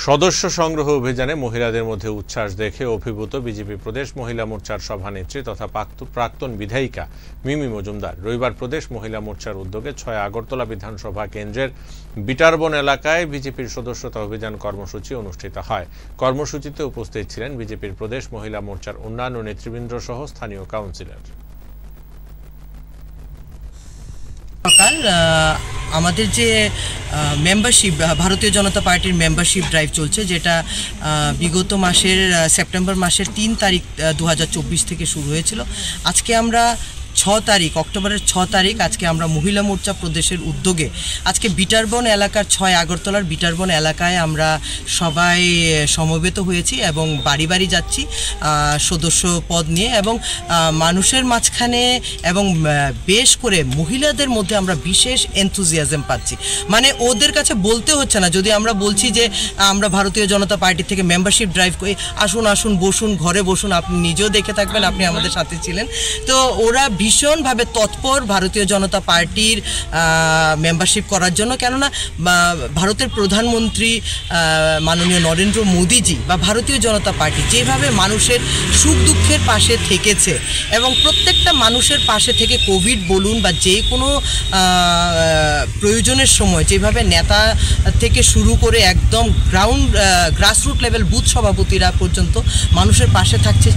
সদস্য সংগ্রহ অভিযানে মহিলাদের মধ্যে উচ্ছ্বাস দেখে অভিভূত বিজেপি প্রদেশ মহিলা মোর্চার সভানেত্রী তথা প্রাক্তন বিধায়িকা মিমি মজুমদার। রবিবার প্রদেশ মহিলা মোর্চার উদ্যোগে ৬ আগরতলা বিধানসভা কেন্দ্রের বিটারবন এলাকায় বিজেপির সদস্যতা অভিযান কর্মসূচি অনুষ্ঠিত হয়। কর্মসূচিতে উপস্থিত ছিলেন বিজেপির প্রদেশ মহিলা মোর্চার অন্যান্য নেতৃবৃন্দ সহ স্থানীয় কাউন্সিলর। সকাল আমাদের যে মেম্বারশিপ ভারতীয় জনতা পার্টির মেম্বারশিপ ড্রাইভ চলছে, যেটা বিগত মাসের সেপ্টেম্বর মাসের ৩ তারিখ 2024 থেকে শুরু হয়েছিল। আজকে আমরা 6 তারিখ অক্টোবরের 6 তারিখ আজকে আমরা মহিলা মোর্চা প্রদেশের উদ্যোগে আজকে বিটারবন এলাকার ৬ আগরতলার বিটারবন এলাকায় আমরা সবাই সমবেত হয়েছি এবং বাড়ি বাড়ি যাচ্ছি সদস্য পদ নিয়ে, এবং মানুষের মাঝখানে এবং বেশ করে মহিলাদের মধ্যে আমরা বিশেষ এনথুজিয়াজম পাচ্ছি। মানে ওদের কাছে বলতে হচ্ছে না, যদি আমরা বলছি যে আমরা ভারতীয় জনতা পার্টি থেকে মেম্বারশিপ ড্রাইভ করি, আসুন আসুন বসুন, ঘরে বসুন, আপনি নিজেও দেখে থাকবেন, আপনি আমাদের সাথে ছিলেন। তো ওরা ভীষণভাবে তৎপর ভারতীয় জনতা পার্টির মেম্বারশিপ করার জন্য, কেননা ভারতের প্রধানমন্ত্রী মাননীয় নরেন্দ্র মোদীজি বা ভারতীয় জনতা পার্টি যেভাবে মানুষের সুখ দুঃখের পাশে থেকেছে এবং প্রত্যেকটা মানুষের পাশে থেকে কোভিড বলুন বা যে কোনো প্রয়োজনের সময় যেভাবে নেতা থেকে শুরু করে একদম গ্রাসরুট লেভেল বুথ সভাপতিরা পর্যন্ত মানুষের পাশে থাকছে,